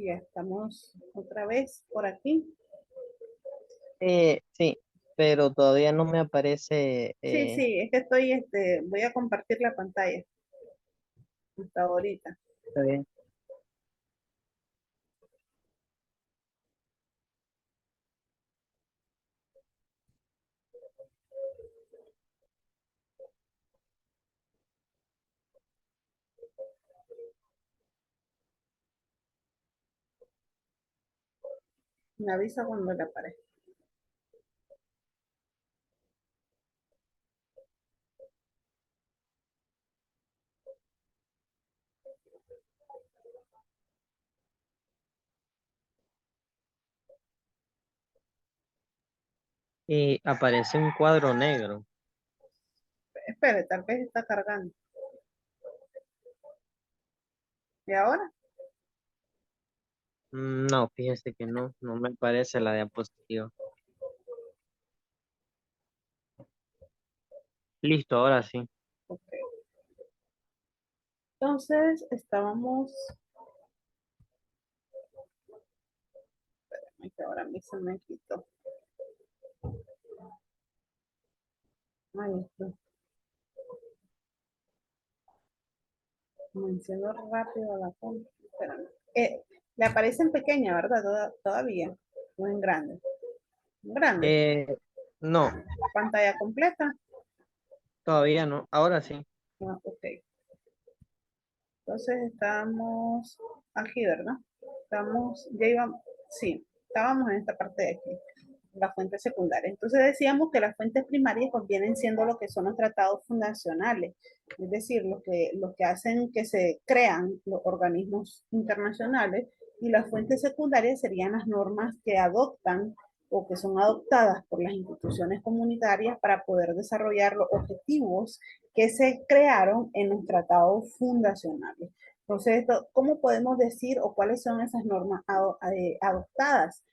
ya estamos otra vez por aquí. Sí, pero todavía no me aparece. Sí, sí, es que estoy, voy a compartir la pantalla hasta ahorita. Está bien. Me avisa cuando le aparezca. Y aparece un cuadro negro. Espere, tal vez está cargando. ¿Y ahora? No, fíjese que no me aparece la diapositiva. Listo, ahora sí. Ok. Entonces, estábamos, ay, que ahora a mí se me quitó. Ahí está. Menciono rápido la compra. Espérame. Le aparece en pequeña, ¿verdad? Todavía. No en grande. En grande. Eh, no, Pantalla completa. todavía no. Ahora sí. Ah, ok. Entonces estamos aquí, ¿verdad? Estamos, ya íbamos, sí, estábamos en esta parte de aquí, la fuente secundaria. Entonces decíamos que las fuentes primarias pues vienen siendo lo que son los tratados fundacionales, es decir, lo que hacen que se crean los organismos internacionales, y las fuentes secundarias serían las normas que adoptan o que son adoptadas por las instituciones comunitarias para poder desarrollar los objetivos que se crearon en los tratados fundacionales. Entonces, ¿cómo podemos decir o cuáles son esas normas adoptadas?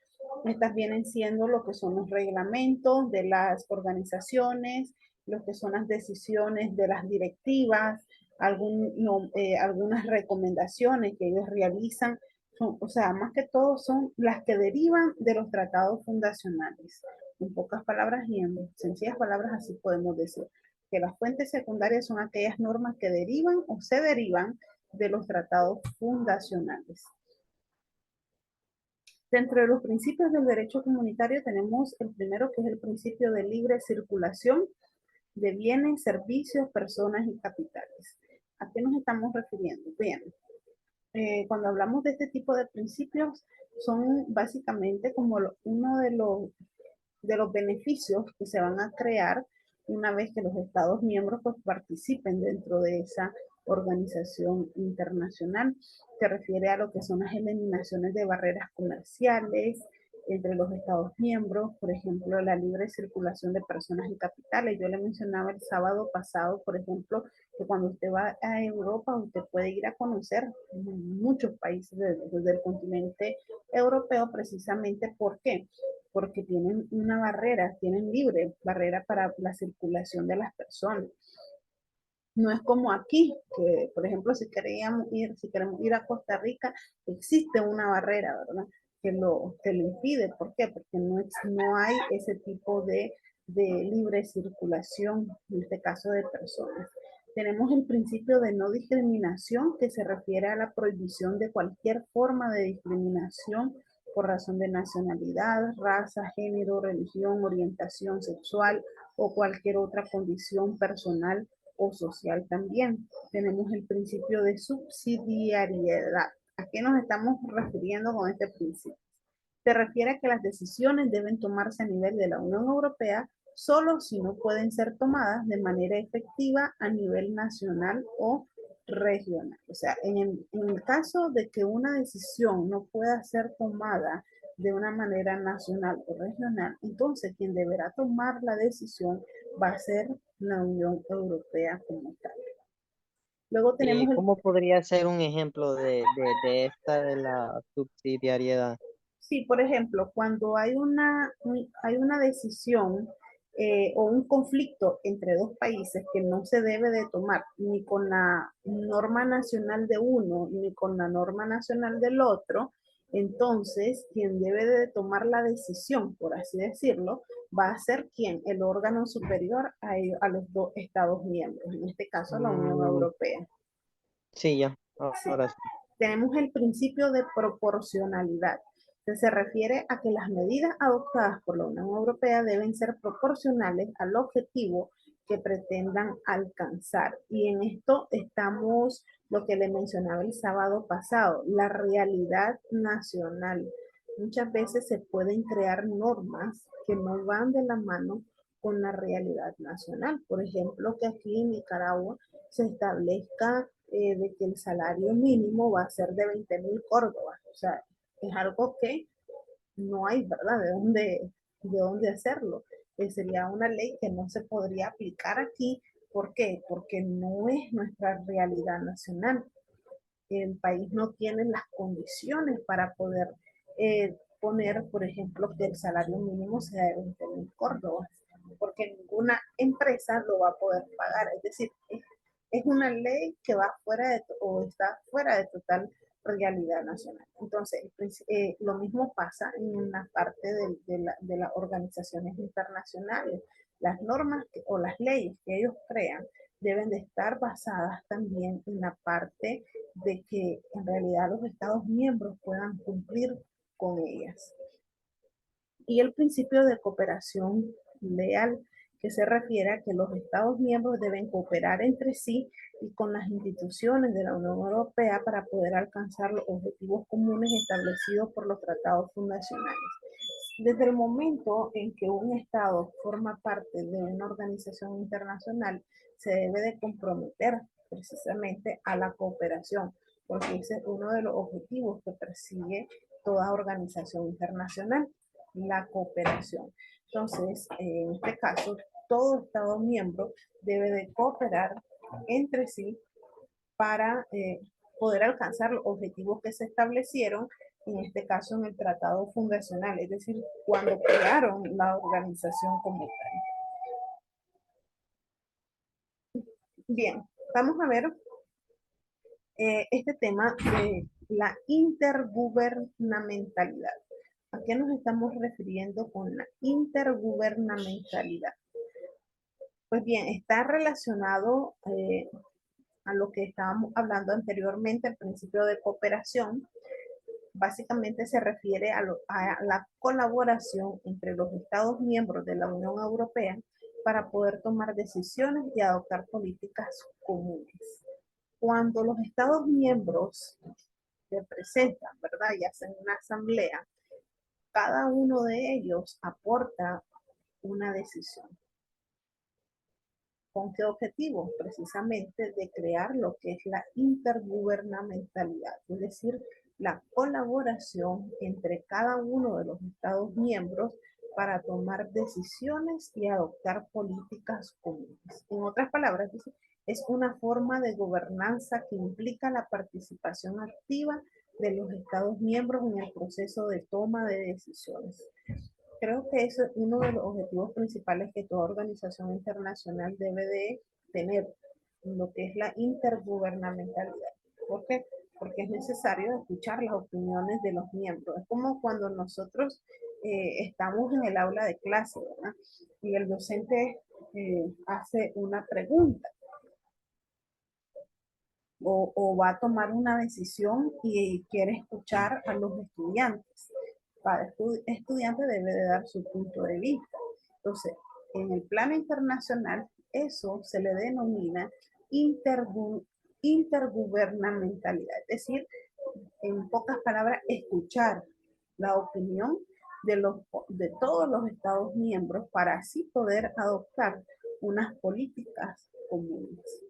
Estas vienen siendo lo que son los reglamentos de las organizaciones, lo que son las decisiones de las directivas, algunas recomendaciones que ellos realizan. O sea, más que todo son las que derivan de los tratados fundacionales. En pocas palabras y en sencillas palabras así podemos decir que las fuentes secundarias son aquellas normas que derivan o se derivan de los tratados fundacionales. Dentro de los principios del derecho comunitario tenemos el primero, que es el principio de libre circulación de bienes, servicios, personas y capitales. ¿A qué nos estamos refiriendo? Bien, cuando hablamos de este tipo de principios, son básicamente como uno de los beneficios que se van a crear una vez que los Estados miembros pues, participen dentro de esa organización internacional. Se refiere a lo que son las eliminaciones de barreras comerciales entre los Estados miembros, por ejemplo, la libre circulación de personas y capitales. Yo le mencionaba el sábado pasado, por ejemplo, que cuando usted va a Europa, usted puede ir a conocer muchos países desde el continente europeo, precisamente. ¿Por qué? Porque tienen una barrera, tienen libre barrera para la circulación de las personas. No es como aquí, que por ejemplo, si queremos ir a Costa Rica, existe una barrera, ¿verdad? Que lo impide. ¿Por qué? Porque no hay ese tipo de libre circulación, en este caso de personas. Tenemos el principio de no discriminación, que se refiere a la prohibición de cualquier forma de discriminación por razón de nacionalidad, raza, género, religión, orientación sexual o cualquier otra condición personal o social también. Tenemos el principio de subsidiariedad. ¿A qué nos estamos refiriendo con este principio? Se refiere a que las decisiones deben tomarse a nivel de la Unión Europea solo si no pueden ser tomadas de manera efectiva a nivel nacional o regional. O sea, en el caso de que una decisión no pueda ser tomada de una manera nacional o regional, entonces quien deberá tomar la decisión va a ser la Unión Europea como tal. Luego tenemos el, ¿Cómo podría ser un ejemplo de esta de la subsidiariedad? sí, por ejemplo, cuando hay una decisión o un conflicto entre dos países que no se debe de tomar ni con la norma nacional de uno ni con la norma nacional del otro, entonces quien debe de tomar la decisión, por así decirlo, va a ser quien, el órgano superior a los dos Estados miembros, en este caso la Unión Mm, Europea. sí, ya, Sí. ahora sí. Tenemos el principio de proporcionalidad, que se refiere a que las medidas adoptadas por la Unión Europea deben ser proporcionales al objetivo que pretendan alcanzar. Y en esto estamos lo que le mencionaba el sábado pasado, la realidad nacional. Muchas veces se pueden crear normas que no van de la mano con la realidad nacional. Por ejemplo, que aquí en Nicaragua se establezca de que el salario mínimo va a ser de 20.000 córdobas. O sea, es algo que no hay, ¿verdad? De dónde hacerlo. Sería una ley que no se podría aplicar aquí. ¿Por qué? Porque no es nuestra realidad nacional. El país no tiene las condiciones para poder poner, por ejemplo, que el salario mínimo sea de 20.000 córdobas, porque ninguna empresa lo va a poder pagar. Es decir, es una ley que va fuera de, o está fuera de total realidad nacional. Entonces, lo mismo pasa en la parte de las organizaciones internacionales. Las normas o las leyes que ellos crean deben de estar basadas también en la parte de que en realidad los Estados miembros puedan cumplir con ellas. Y el principio de cooperación leal, que se refiere a que los Estados miembros deben cooperar entre sí y con las instituciones de la Unión Europea para poder alcanzar los objetivos comunes establecidos por los tratados fundacionales. Desde el momento en que un Estado forma parte de una organización internacional, se debe de comprometer precisamente a la cooperación, porque ese es uno de los objetivos que persigue toda organización internacional, la cooperación. Entonces, en este caso, todo Estado miembro debe de cooperar entre sí para poder alcanzar los objetivos que se establecieron, en este caso en el tratado fundacional, es decir, cuando crearon la organización como tal. Bien, vamos a ver este tema de la intergubernamentalidad. ¿A qué nos estamos refiriendo con la intergubernamentalidad? Pues bien, está relacionado a lo que estábamos hablando anteriormente, el principio de cooperación. Básicamente se refiere a la colaboración entre los Estados miembros de la Unión Europea para poder tomar decisiones y adoptar políticas comunes. Cuando los Estados miembros se presentan, ¿verdad? Y hacen una asamblea, cada uno de ellos aporta una decisión. ¿Con qué objetivo? Precisamente de crear lo que es la intergubernamentalidad, es decir, la colaboración entre cada uno de los Estados miembros para tomar decisiones y adoptar políticas comunes. En otras palabras, es una forma de gobernanza que implica la participación activa de los Estados miembros en el proceso de toma de decisiones. Creo que eso es uno de los objetivos principales que toda organización internacional debe de tener, lo que es la intergubernamentalidad. ¿Por qué? Porque es necesario escuchar las opiniones de los miembros. Es como cuando nosotros estamos en el aula de clase, ¿verdad? Y el docente hace una pregunta o va a tomar una decisión y quiere escuchar a los estudiantes. Cada estudiante debe de dar su punto de vista. Entonces, en el plano internacional, eso se le denomina intergubernamentalidad, es decir, en pocas palabras, escuchar la opinión de todos los Estados miembros para así poder adoptar unas políticas comunes.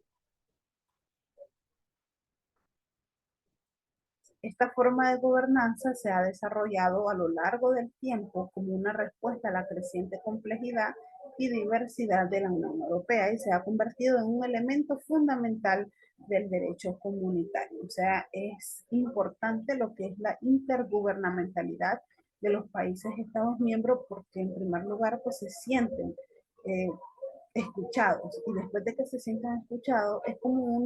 Esta forma de gobernanza se ha desarrollado a lo largo del tiempo como una respuesta a la creciente complejidad y diversidad de la Unión Europea y se ha convertido en un elemento fundamental del derecho comunitario. O sea, es importante lo que es la intergubernamentalidad de los países Estados miembros porque en primer lugar pues se sienten eh, escuchados. Y después de que se sientan escuchados, es como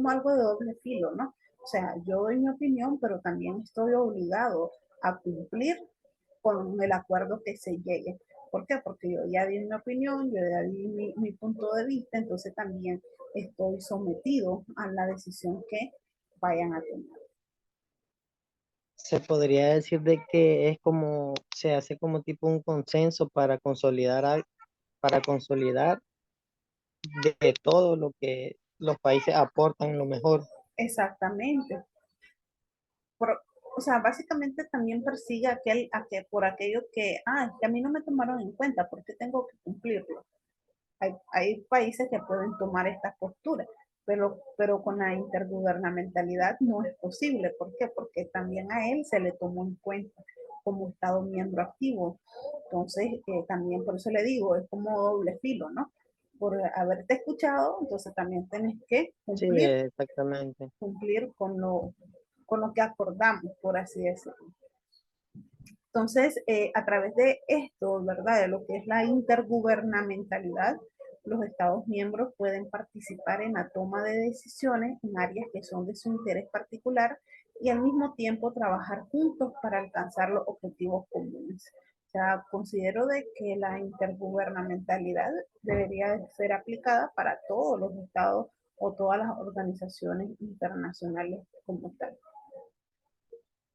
algo de doble filo, ¿no? O sea, yo doy mi opinión, pero también estoy obligado a cumplir con el acuerdo que se llegue. ¿Por qué? Porque yo ya di mi opinión, yo ya di mi punto de vista, entonces también estoy sometido a la decisión que vayan a tomar. Se podría decir de que es como, se hace como tipo un consenso para consolidar, para consolidar de todo lo que los países aportan lo mejor. Exactamente. Por, o sea, básicamente también persigue por aquello que, que a mí no me tomaron en cuenta, porque tengo que cumplirlo. Hay países que pueden tomar esta postura, pero con la intergubernamentalidad no es posible. ¿Por qué? Porque también a él se le tomó en cuenta como Estado miembro activo. Entonces, también por eso le digo, es como doble filo, ¿no? Por haberte escuchado, entonces también tenés que Sí, exactamente. cumplir con lo que acordamos, por así decirlo. Entonces, a través de esto, ¿verdad? De lo que es la intergubernamentalidad, los Estados miembros pueden participar en la toma de decisiones en áreas que son de su interés particular y al mismo tiempo trabajar juntos para alcanzar los objetivos comunes. O sea, considero de que la intergubernamentalidad debería ser aplicada para todos los estados o todas las organizaciones internacionales como tal.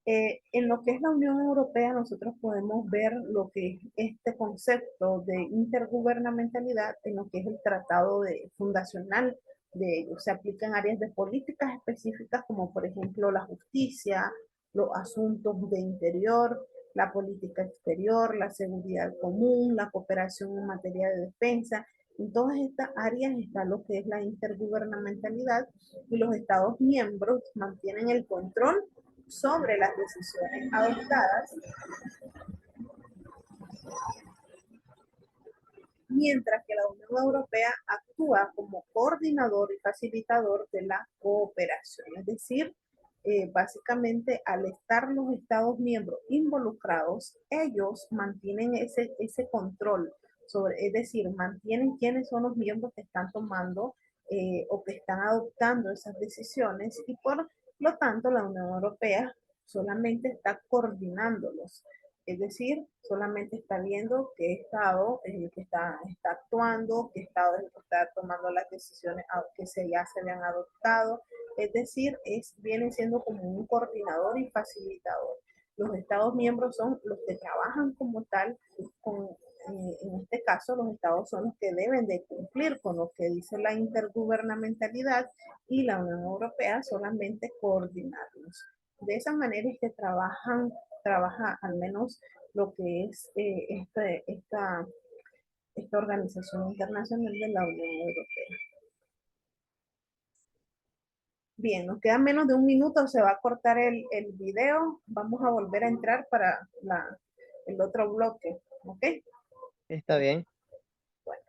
En lo que es la Unión Europea, nosotros podemos ver lo que es este concepto de intergubernamentalidad en lo que es el tratado fundacional de ellos. Se aplican áreas de políticas específicas como por ejemplo la justicia, los asuntos de interior, la política exterior, la seguridad común, la cooperación en materia de defensa. En todas estas áreas está lo que es la intergubernamentalidad y los Estados miembros mantienen el control sobre las decisiones adoptadas, mientras que la Unión Europea actúa como coordinador y facilitador de la cooperación. Es decir, básicamente al estar los Estados miembros involucrados, ellos mantienen ese control sobre, es decir, mantienen quiénes son los miembros que están tomando o que están adoptando esas decisiones y por lo tanto la Unión Europea solamente está coordinándolos, es decir, solamente está viendo qué Estado es el que está actuando, qué Estado es el que está tomando las decisiones que ya se habían adoptado. Es decir, viene siendo como un coordinador y facilitador. Los Estados miembros son los que trabajan como tal en este caso, los estados son los que deben de cumplir con lo que dice la intergubernamentalidad y la Unión Europea solamente coordinarlos. De esa manera es que trabaja al menos lo que es esta organización internacional de la Unión Europea. Bien, nos queda menos de un minuto, se va a cortar el video. Vamos a volver a entrar para el otro bloque, ¿ok? Está bien. Bueno.